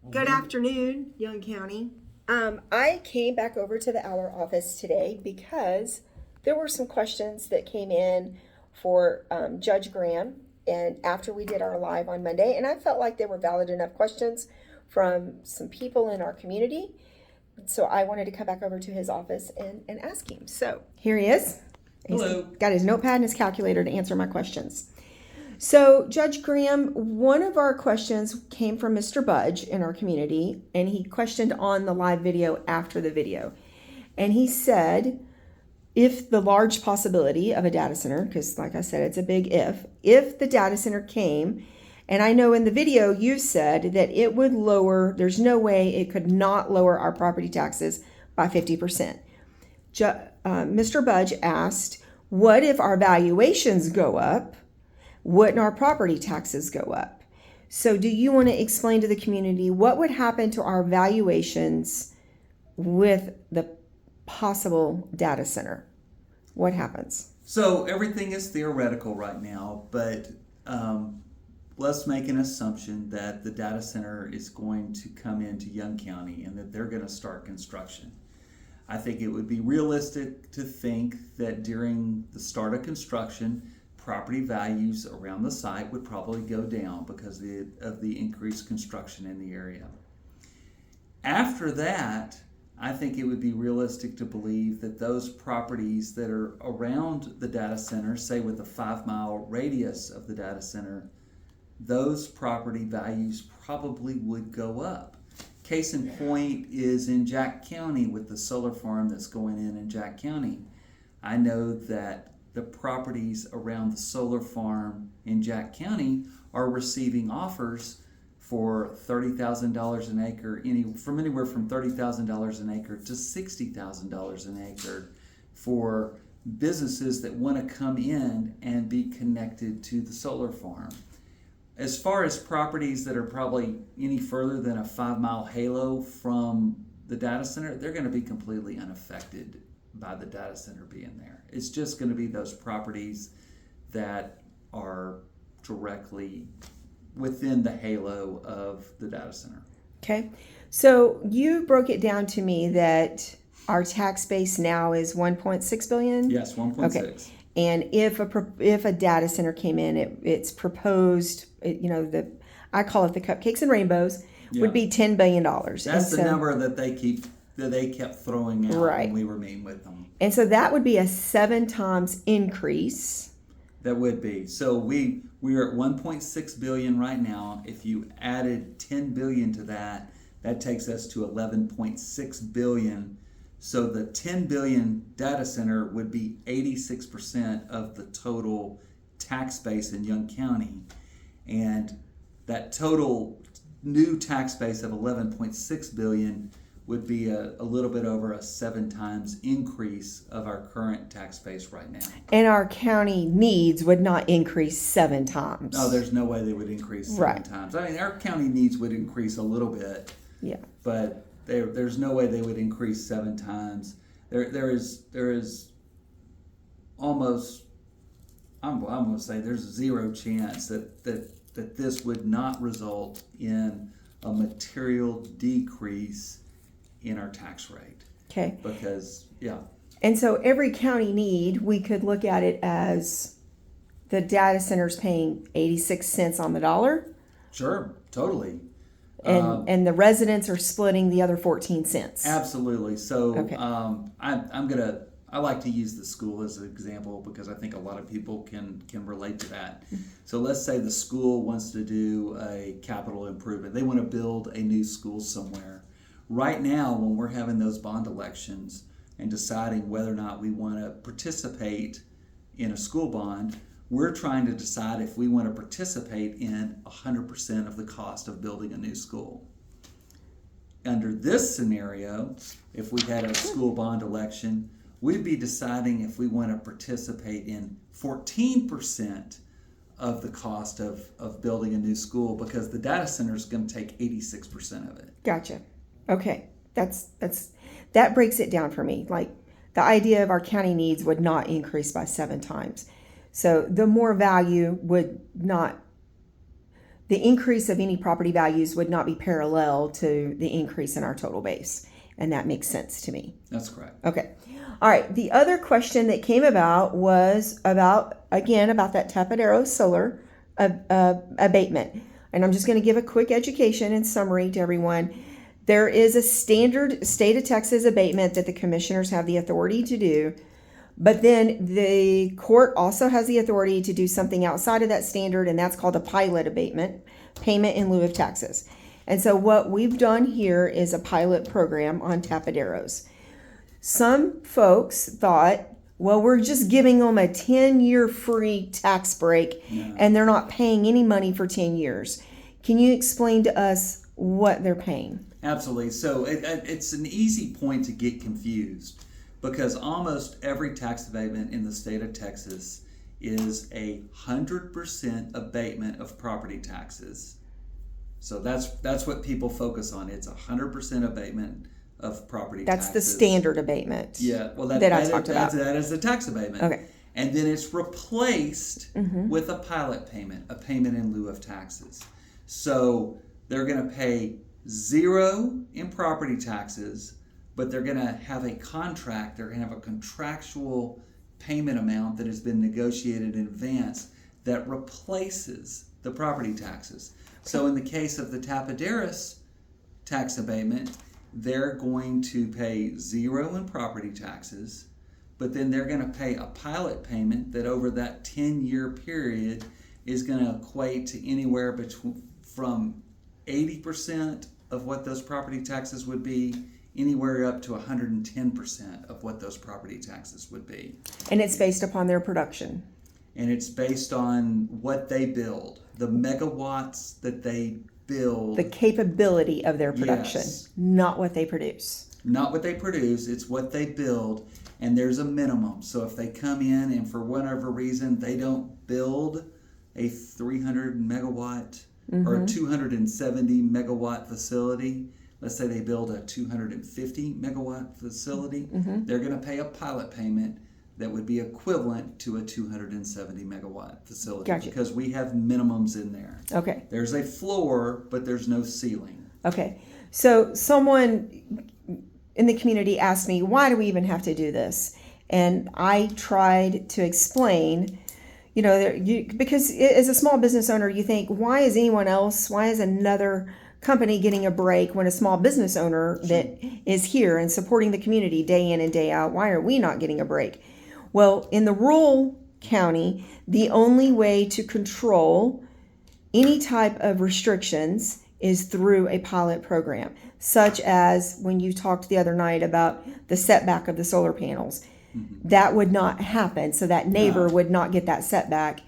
Good afternoon, Young County. I came back over to the Aller office today because there were some questions that came in for Judge Graham, and after we did our live on Monday, and I felt like they were valid enough questions from some people in our community. So I wanted to come back over to his office and ask him. So here he is. Hello. He's got his notepad and his calculator to answer my questions. So, Judge Graham, one of our questions came from Mr. Budge in our community, and he questioned on the live video after the video. And he said, if the large possibility of a data center, because like I said, it's a big if the data center came, and I know in the video you said that it would lower, there's no way it could not lower our property taxes by 50%. Mr. Budge asked, what if our valuations go up? Wouldn't our property taxes go up? So do you want to explain to the community what would happen to our valuations with the possible data center? What happens? So everything is theoretical right now, but let's make an assumption that the data center is going to come into Young County and that they're going to start construction. I think it would be realistic to think that during the start of construction, property values around the site would probably go down because of the increased construction in the area. After that, I think it would be realistic to believe that those properties that are around the data center, say with a 5-mile radius of the data center, those property values probably would go up. Case in point is in Jack County with the solar farm that's going in Jack County. I know that the properties around the solar farm in Jack County are receiving offers for $30,000 an acre, from anywhere from $30,000 an acre to $60,000 an acre for businesses that want to come in and be connected to the solar farm. As far as properties that are probably any further than a 5-mile halo from the data center, they're going to be completely unaffected by the data center being there. It's just going to be those properties that are directly within the halo of the data center. Okay. So you broke it down to me that our tax base now is 1.6 billion? Yes, 1.6. Okay. And if a data center came in, it's proposed, I call it the cupcakes and rainbows, would be $10 billion. That's the number that they kept throwing out right. when we were meeting with them. And so that would be a 7 times increase. That would be. So we are at 1.6 billion right now. If you added 10 billion to that, that takes us to 11.6 billion. So the 10 billion data center would be 86% of the total tax base in Young County. And that total new tax base of 11.6 billion would be a little bit over a 7 times increase of our current tax base right now. And our county needs would not increase 7 times. No, there's no way they would increase 7 times. I mean, our county needs would increase a little bit. Yeah. But there's no way they would increase 7 times. There is almost, I'm going to say there's zero chance that this would not result in a material decrease in our tax rate. Okay. Because, yeah. And so every county need, we could look at it as the data center's paying 86 cents on the dollar. Sure, totally. And the residents are splitting the other 14 cents. Absolutely. So okay. I like to use the school as an example because I think a lot of people can relate to that. So let's say the school wants to do a capital improvement. They want to build a new school somewhere. Right now, when we're having those bond elections and deciding whether or not we want to participate in a school bond, we're trying to decide if we want to participate in 100% of the cost of building a new school. Under this scenario, if we had a school bond election, we'd be deciding if we want to participate in 14% of the cost of building a new school because the data center is going to take 86% of it. Gotcha. Okay. That breaks it down for me. Like the idea of our county needs would not increase by 7 times. So the more value would not, the increase of any property values would not be parallel to the increase in our total base. And that makes sense to me. That's correct. Okay. All right. The other question that came about was about that Tapadero solar abatement. And I'm just going to give a quick education and summary to everyone. There is a standard state of Texas abatement that the commissioners have the authority to do. But then the court also has the authority to do something outside of that standard, and that's called a pilot abatement, payment in lieu of taxes. And so what we've done here is a pilot program on Tapaderos. Some folks thought, well, we're just giving them a 10-year free tax break, and they're not paying any money for 10 years. Can you explain to us what they're paying? Absolutely. So it's an easy point to get confused, because almost every tax abatement in the state of Texas is 100% abatement of property taxes. So that's what people focus on. It's 100% abatement of property taxes. That's the standard abatement. Yeah, well, that I talked about. That is the tax abatement. Okay. And then it's replaced with a pilot payment, a payment in lieu of taxes. So they're going to pay 0 in property taxes, but they're going to have a contract, they're going to have a contractual payment amount that has been negotiated in advance that replaces the property taxes. So in the case of the Tapaderos tax abatement, they're going to pay 0 in property taxes, but then they're going to pay a pilot payment that over that 10-year period is going to equate to anywhere from 80% of what those property taxes would be, anywhere up to 110% of what those property taxes would be. And it's based upon their production. And it's based on what they build, the megawatts that they build. The capability of their production, Yes. not what they produce. Not what they produce, it's what they build, and there's a minimum. So if they come in and for whatever reason they don't build a 300 megawatt or a 270 megawatt facility, let's say they build a 250 megawatt facility, they're going to pay a pilot payment that would be equivalent to a 270 megawatt facility. Gotcha. Because we have minimums in there. Okay. There's a floor, but there's no ceiling. Okay. So someone in the community asked me, why do we even have to do this? And I tried to explain, because as a small business owner, you think, why is another company getting a break when a small business owner that is here and supporting the community day in and day out, why are we not getting a break? Well, in the rural county, the only way to control any type of restrictions is through a pilot program, such as when you talked the other night about the setback of the solar panels. That would not happen. So that neighbor would not get that setback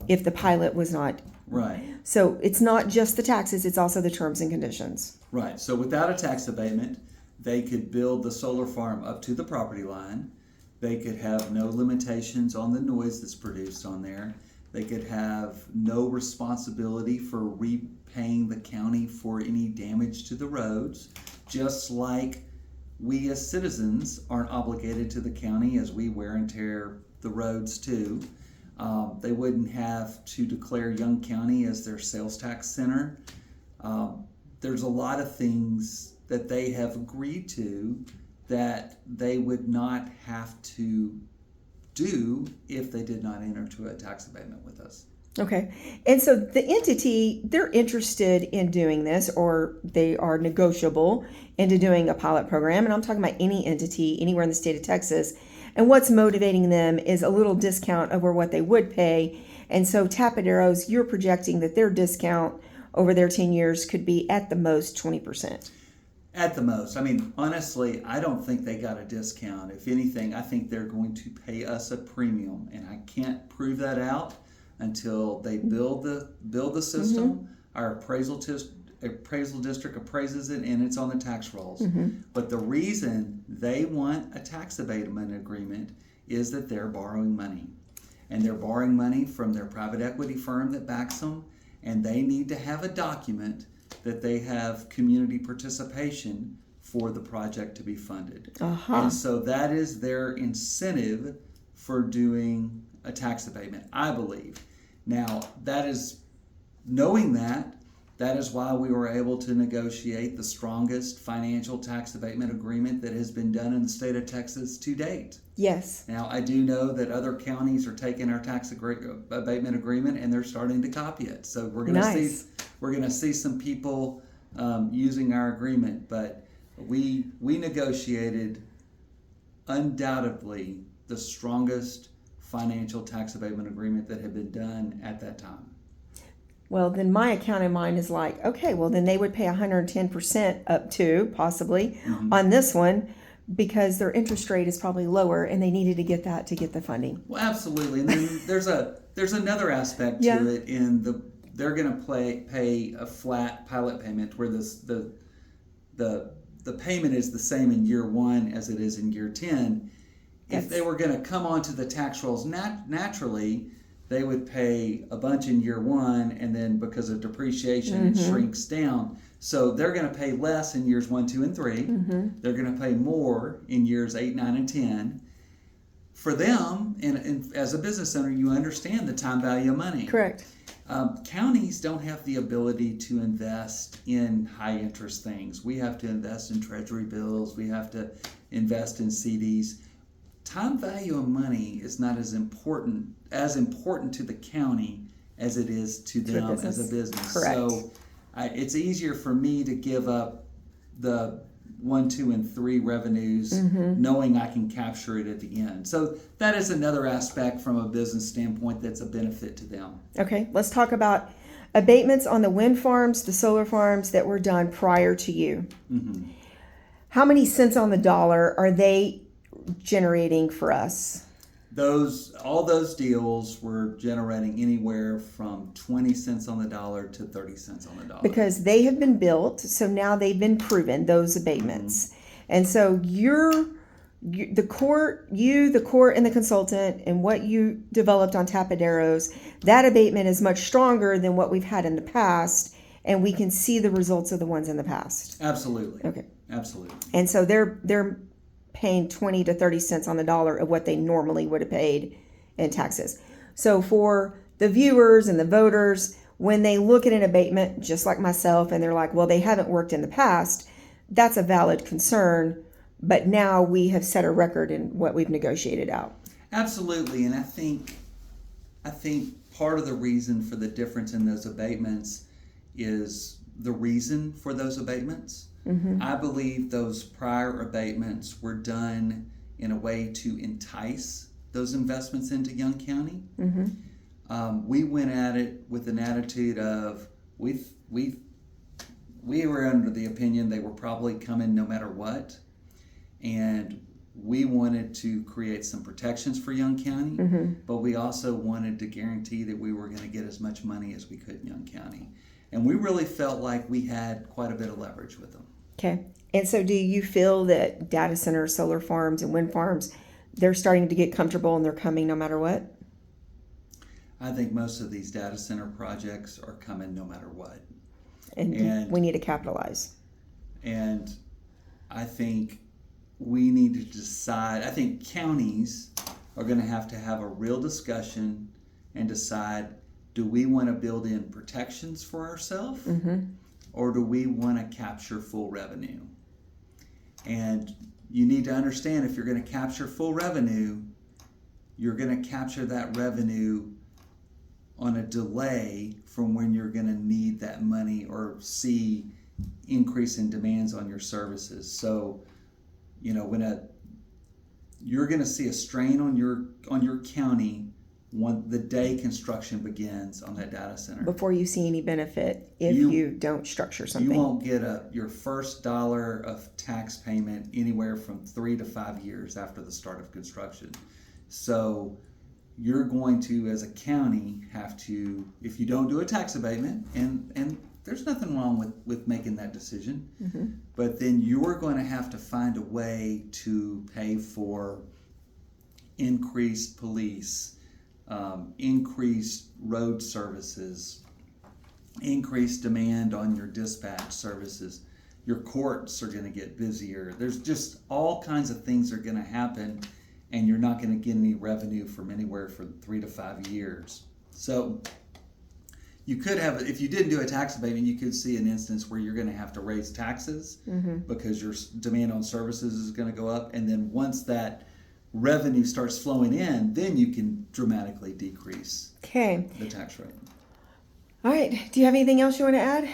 if the pilot was not. Right. So it's not just the taxes, it's also the terms and conditions. Right. So without a tax abatement, they could build the solar farm up to the property line. They could have no limitations on the noise that's produced on there. They could have no responsibility for repaying the county for any damage to the roads, just like we as citizens aren't obligated to the county as we wear and tear the roads too. They wouldn't have to declare Young County as their sales tax center. There's a lot of things that they have agreed to that they would not have to do if they did not enter into a tax abatement with us. Okay. And so the entity, they're interested in doing this, or they are negotiable into doing a pilot program. And I'm talking about any entity anywhere in the state of Texas. And what's motivating them is a little discount over what they would pay. And so Tapaderos, you're projecting that their discount over their 10 years could be at the most 20%. At the most. I mean, honestly, I don't think they got a discount. If anything, I think they're going to pay us a premium. And I can't prove that out until they build the system. Our appraisal district appraises it, and it's on the tax rolls. But the reason they want a tax abatement agreement is that they're borrowing money. And they're borrowing money from their private equity firm that backs them, and they need to have a document that they have community participation for the project to be funded. And so that is their incentive for doing a tax abatement, I believe. Now, that is knowing that, That is why we were able to negotiate the strongest financial tax abatement agreement that has been done in the state of Texas to date. Yes. Now, I do know that other counties are taking our abatement agreement and they're starting to copy it. So we're going to see some people using our agreement, but we negotiated undoubtedly the strongest financial tax abatement agreement that had been done at that time. Well, then my accounting mind is like, okay, well, then they would pay 110% up to possibly on this one because their interest rate is probably lower and they needed to get that to get the funding. Well, absolutely. And then there's another aspect to it they're going to pay a flat pilot payment where the payment is the same in year 1 as it is in year 10. If they were going to come onto the tax rolls naturally, they would pay a bunch in year 1, and then because of depreciation, it shrinks down. So they're going to pay less in years 1, 2, and 3. They're going to pay more in years 8, 9, and 10. For them, and as a business owner, you understand the time value of money. Correct. Counties don't have the ability to invest in high interest things. We have to invest in treasury bills. We have to invest in CDs. Time value of money is not as important to the county as it is to them as a business. Correct. So it's easier for me to give up the 1, 2, and 3 revenues knowing I can capture it at the end. So that is another aspect from a business standpoint that's a benefit to them. Okay, let's talk about abatements on the wind farms, the solar farms that were done prior to you. How many cents on the dollar are they generating for us? All those deals were generating anywhere from 20 cents on the dollar to 30 cents on the dollar. Because they have been built, so now they've been proven, those abatements. And so the court and the consultant, and what you developed on Tapaderos, that abatement is much stronger than what we've had in the past, and we can see the results of the ones in the past. Absolutely. Okay. Absolutely. And so they're paying 20 to 30 cents on the dollar of what they normally would have paid in taxes. So for the viewers and the voters, when they look at an abatement, just like myself, and they're like, well, they haven't worked in the past, that's a valid concern. But now we have set a record in what we've negotiated out. Absolutely. And I think part of the reason for the difference in those abatements is the reason for those abatements. I believe those prior abatements were done in a way to entice those investments into Young County. We went at it with an attitude of we were under the opinion they were probably coming no matter what, and we wanted to create some protections for Young County, but we also wanted to guarantee that we were going to get as much money as we could in Young County. And we really felt like we had quite a bit of leverage with them. Okay. And so do you feel that data centers, solar farms, and wind farms, they're starting to get comfortable and they're coming no matter what? I think most of these data center projects are coming no matter what. And we need to capitalize. And I think we need to decide, I think counties are going to have a real discussion and decide, do we want to build in protections for ourselves? Or do we want to capture full revenue? And you need to understand, if you're going to capture full revenue, you're going to capture that revenue on a delay from when you're going to need that money or see increase in demands on your services. So, when you're going to see a strain on your county the day construction begins on that data center. Before you see any benefit if you don't structure something. You won't get your first dollar of tax payment anywhere from 3 to 5 years after the start of construction. So you're going to, as a county, have to, if you don't do a tax abatement, and there's nothing wrong with making that decision, but then you're going to have to find a way to pay for increased police, increased road services, increased demand on your dispatch services. Your courts are going to get busier. There's just all kinds of things are going to happen, and you're not going to get any revenue from anywhere for 3 to 5 years. So you could have, if you didn't do a tax abatement, you could see an instance where you're going to have to raise taxes because your demand on services is going to go up. And then once that revenue starts flowing in, then you can dramatically decrease Okay. the tax rate. All right. Do you have anything else you want to add?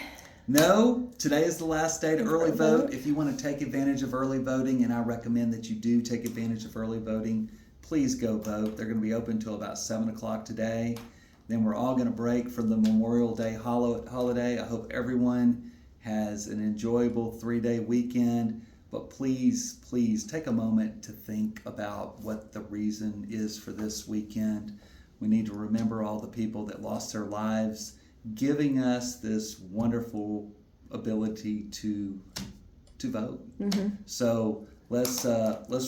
No, today is the last day to early vote. If you want to take advantage of early voting, and I recommend that you do take advantage of early voting, please go vote. They're going to be open until about 7 o'clock today. Then we're all going to break for the Memorial Day holiday. I hope everyone has an enjoyable 3-day weekend. But please, please take a moment to think about what the reason is for this weekend. We need to remember all the people that lost their lives, giving us this wonderful ability to vote. So let's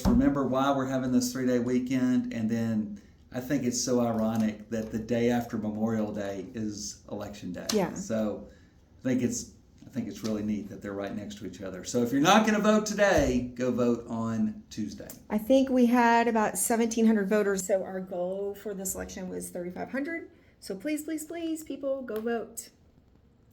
remember why we're having this 3-day weekend, and then I think it's so ironic that the day after Memorial Day is Election Day. Yeah. So I think it's really neat that they're right next to each other. So if you're not going to vote today, go vote on Tuesday. I think we had about 1,700 voters. So our goal for this election was 3,500. So please, please, please, people, go vote.